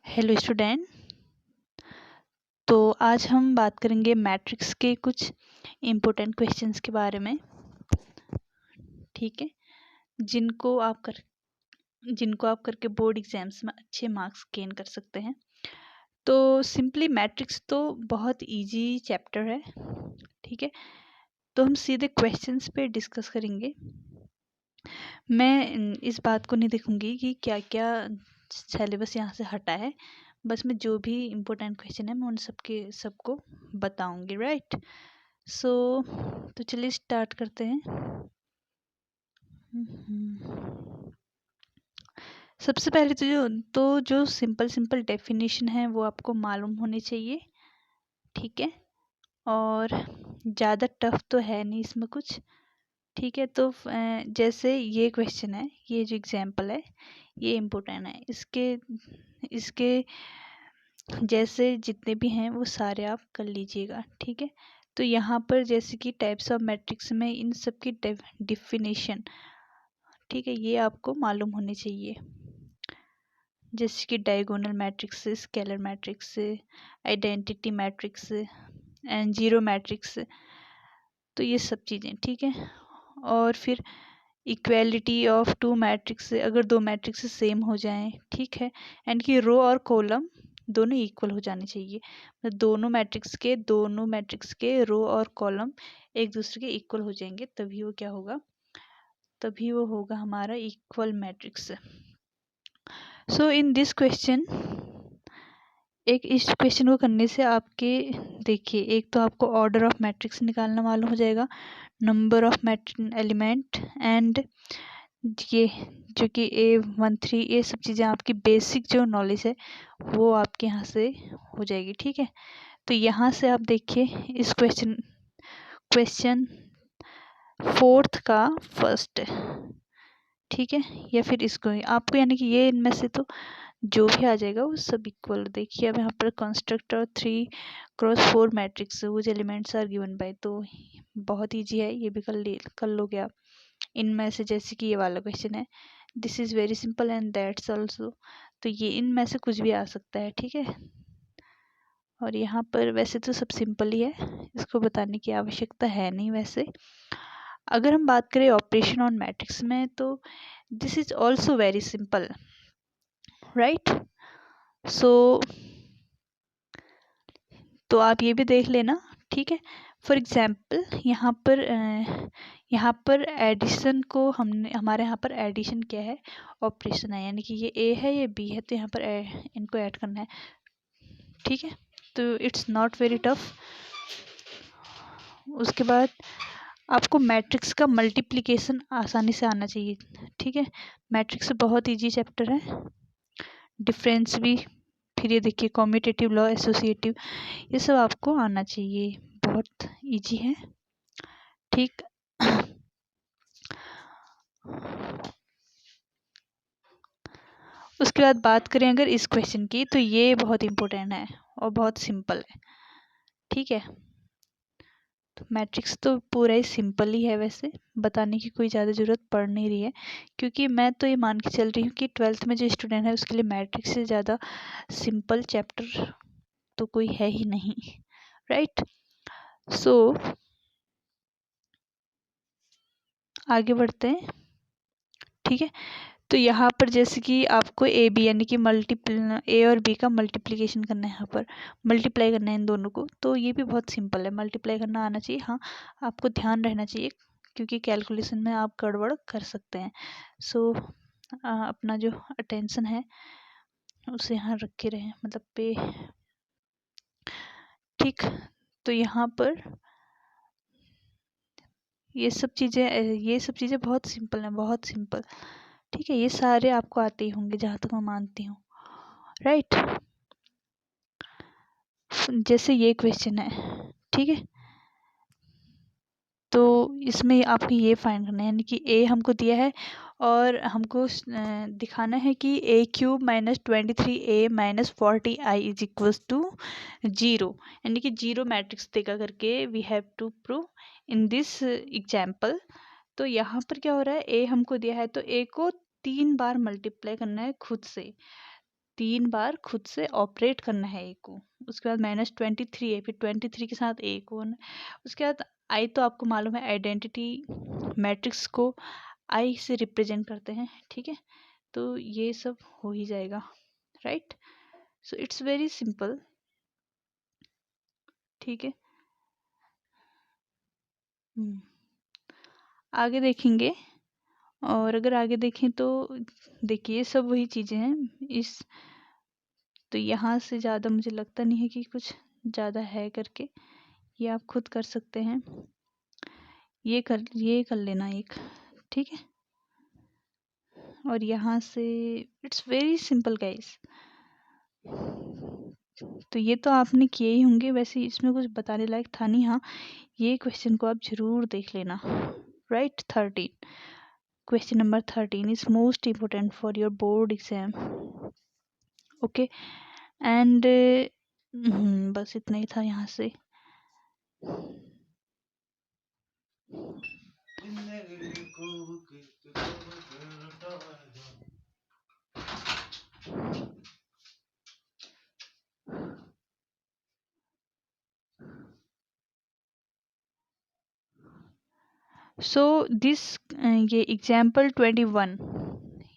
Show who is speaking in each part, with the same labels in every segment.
Speaker 1: Hello student. तो आज हम बात करेंगे मैट्रिक्स के कुछ इम्पोर्टेंट क्वेश्चंस के बारे में। ठीक है, जिनको आप करके बोर्ड एग्जाम्स में अच्छे मार्क्स गेन कर सकते हैं। तो सिंपली मैट्रिक्स तो बहुत इजी चैप्टर है। ठीक है, तो हम सीधे क्वेश्चंस पे डिस्कस करेंगे। मैं इस बात को नहीं देखूंगी कि क्या क्या सिलेबस यहाँ से हटा है, बस मैं जो भी इम्पोर्टेंट क्वेश्चन है मैं उन सबको बताऊंगी। राइट, सो तो चलिए स्टार्ट करते हैं। सबसे पहले जो सिंपल डेफिनेशन है वो आपको मालूम होनी चाहिए। ठीक है, और ज़्यादा टफ तो है नहीं इसमें कुछ। ठीक है, तो जैसे ये क्वेश्चन है, ये जो एग्जाम्पल है ये इम्पोर्टेंट है। इसके जैसे जितने भी हैं वो सारे आप कर लीजिएगा। ठीक है, तो यहाँ पर जैसे कि टाइप्स ऑफ मैट्रिक्स में इन सब की डिफिनेशन, ठीक है, ये आपको मालूम होनी चाहिए। जैसे कि diagonal matrix, scalar matrix, identity matrix and zero matrix, तो ये सब चीज़ें। ठीक है, और फिर इक्वेलिटी ऑफ टू मैट्रिक्स, अगर दो मैट्रिक्स सेम हो जाएं, ठीक है, एंड कि रो और कॉलम दोनों इक्वल हो जाने चाहिए। मतलब दोनों मैट्रिक्स के रो और कॉलम एक दूसरे के इक्वल हो जाएंगे, तभी वो क्या होगा, तभी वो होगा हमारा equal matrix. So in this question, इस क्वेश्चन को करने से आपके देखिए, एक तो आपको ऑर्डर ऑफ मैट्रिक्स निकालना मालूम हो जाएगा, नंबर ऑफ एलिमेंट, एंड ये जो कि A13, ये सब चीज़ें आपकी बेसिक जो नॉलेज है वो आपके यहाँ से हो जाएगी। ठीक है, तो यहाँ से आप देखिए इस क्वेश्चन 4th का फर्स्ट, ठीक है, या फिर इसको आपको, यानी कि ये इनमें से तो जो भी आ जाएगा वो सब इक्वल। देखिए अब यहाँ पर constructor 3x4 matrix which elements are given by, तो बहुत ईजी है, ये भी कर लोगे आप इनमें से। जैसे कि ये वाला क्वेश्चन है, this is very simple and that's also, तो ये इनमें से कुछ भी आ सकता है। ठीक है, और यहाँ पर वैसे तो सब सिंपल ही है, इसको बताने की आवश्यकता है नहीं। वैसे अगर हम बात करें ऑपरेशन ऑन मैट्रिक्स में, तो this is also very simple, right. So तो आप ये भी देख लेना। ठीक है, फॉर एग्जाम्पल यहाँ पर एडिशन को हमारे यहाँ पर एडिशन क्या है, ऑपरेशन है, यानी कि ये ए है ये बी है, तो यहाँ पर इनको ऐड करना है। ठीक है, तो इट्स नॉट वेरी टफ। उसके बाद आपको मैट्रिक्स का मल्टीप्लिकेशन आसानी से आना चाहिए। ठीक है, मैट्रिक्स बहुत इजी चैप्टर है, डिफरेंस भी, फिर ये देखिए कॉम्यूटेटिव लॉ, एसोसिएटिव, ये सब आपको आना चाहिए, बहुत इजी है। ठीक, उसके बाद बात करें अगर इस क्वेश्चन की, तो ये बहुत इम्पोर्टेंट है और बहुत सिंपल है। ठीक है, तो मैट्रिक्स तो पूरा ही सिंपल ही है, वैसे बताने की कोई ज़्यादा ज़रूरत पड़ नहीं रही है, क्योंकि मैं तो ये मान के चल रही हूँ कि 12th में जो स्टूडेंट है उसके लिए मैट्रिक्स से ज़्यादा सिंपल चैप्टर तो कोई है ही नहीं। राइट, सो आगे बढ़ते हैं। ठीक है, तो यहाँ पर जैसे कि आपको ए बी, यानी कि ए और बी का मल्टीप्लिकेशन करना है, यहाँ पर मल्टीप्लाई करना है इन दोनों को, तो ये भी बहुत सिंपल है, मल्टीप्लाई करना आना चाहिए। हाँ, आपको ध्यान रहना चाहिए, क्योंकि कैलकुलेशन में आप गड़बड़ कर सकते हैं। सो अपना जो अटेंशन है उसे यहाँ रखे रहें, मतलब पे। ठीक, तो यहाँ पर ये सब चीज़ें बहुत सिंपल हैं, बहुत सिंपल। ठीक है, ये सारे आपको आते ही होंगे जहाँ तक मैं मानती हूँ, राइट। जैसे ये क्वेश्चन है, ठीक है, तो इसमें आपको ये फाइंड करना है, यानी कि ए हमको दिया है और हमको दिखाना है कि a³ -23a-40i is equals to 0, यानी कि जीरो मैट्रिक्स देगा करके we have to prove in this example. तो यहाँ पर क्या हो रहा है, ए हमको दिया है तो ए को 3 बार मल्टीप्लाई करना है खुद से। 3 बार खुद से ऑपरेट करना है ए को। उसके बाद -23 है, फिर 23 के साथ ए को। उसके बाद आई तो आपको मालूम है आइडेंटिटी मैट्रिक्स को आई से रिप्रेजेंट करते हैं, ठीक है। तो ये सब हो ही जाएगा, right. So it's very simple, ठीक है। आगे देखेंगे, और अगर आगे देखें तो देखिए सब वही चीज़ें हैं। इस तो यहाँ से ज़्यादा मुझे लगता नहीं है कि कुछ ज़्यादा है करके, ये आप खुद कर सकते हैं। ये कर लेना एक, ठीक है। और यहाँ से इट्स वेरी सिंपल गाइस। तो ये तो आपने किए ही होंगे, वैसे इसमें कुछ बताने लायक था नहीं। हाँ, ये क्वेश्चन को आप जरूर देख लेना, right. 13 question number 13 is most important for your board exam, okay. And बस इतना ही था यहाँ से। सो दिस ये एग्जाम्पल 21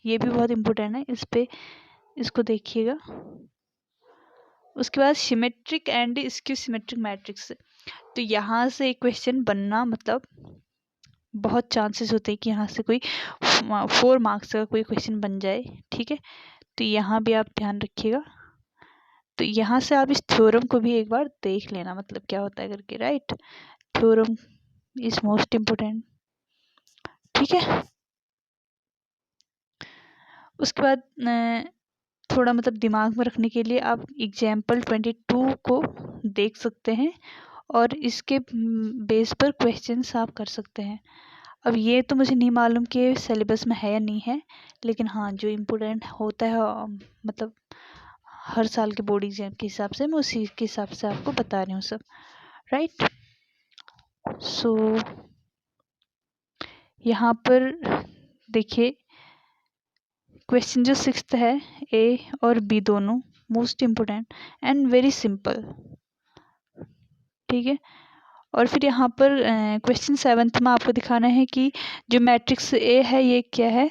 Speaker 1: ये भी बहुत इम्पोर्टेंट है, इस पे इसको देखिएगा। उसके बाद symmetric and skew symmetric matrix. तो यहाँ से एक क्वेश्चन बनना मतलब बहुत चांसेस होते हैं कि यहाँ से कोई 4 मार्क्स का कोई क्वेश्चन बन जाए, ठीक है। तो यहाँ भी आप ध्यान रखिएगा। तो यहाँ से आप इस थ्योरम को भी एक बार देख लेना, मतलब क्या होता है करके, right. Theorem is most important, ठीक है। उसके बाद थोड़ा मतलब दिमाग में रखने के लिए आप एग्जाम्पल 22 को देख सकते हैं, और इसके बेस पर क्वेश्चंस आप कर सकते हैं। अब ये तो मुझे नहीं मालूम कि सिलेबस में है या नहीं है, लेकिन हाँ जो इम्पोर्टेंट होता है मतलब हर साल के बोर्ड एग्जाम के हिसाब से मैं उसी के हिसाब से आपको बता रही हूँ सब, राइट। सो यहाँ पर देखिए क्वेश्चन जो 6th है, ए और बी दोनों most important and very simple, ठीक है। और फिर यहाँ पर क्वेश्चन 7th में आपको दिखाना है कि जो मैट्रिक्स ए है ये क्या है,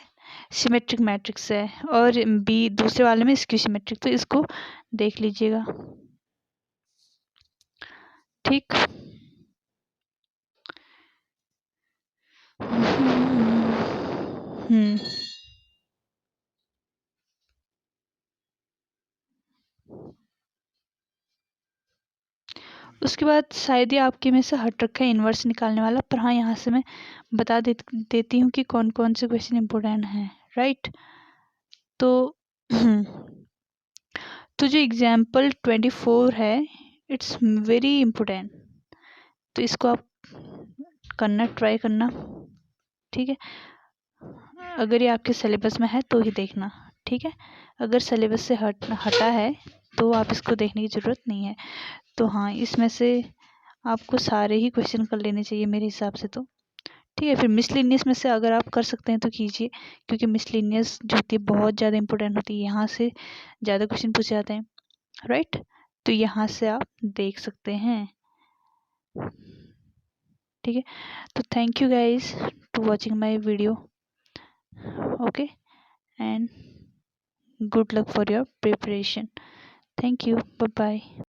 Speaker 1: सिमेट्रिक मैट्रिक्स है, और बी दूसरे वाले में स्क्यू सिमेट्रिक। तो इसको देख लीजिएगा, ठीक। उसके बाद शायद ही आपके में से हट रखा है इन्वर्स निकालने वाला, पर हाँ यहाँ से मैं बता देती हूँ कि कौन कौन से क्वेश्चन इम्पोर्टेंट हैं, राइट। तो तो जो एग्जाम्पल 24 है इट्स वेरी इम्पोर्टेंट, तो इसको आप करना, ट्राई करना, ठीक है। अगर ये आपके सिलेबस में है तो ही देखना, ठीक है। अगर सिलेबस से हटा है तो आप इसको देखने की ज़रूरत नहीं है। तो हाँ, इसमें से आपको सारे ही क्वेश्चन कर लेने चाहिए मेरे हिसाब से, तो ठीक है। फिर मिसलिनियस में से अगर आप कर सकते हैं तो कीजिए, क्योंकि मिसलिनियस जो होती है बहुत ज़्यादा इंपॉर्टेंट होती है, यहाँ से ज़्यादा क्वेश्चन पूछे जाते हैं, राइट। तो यहाँ से आप देख सकते हैं, ठीक है। तो thank you guys to watching my video, okay, and good luck for your preparation. Thank you. Bye bye.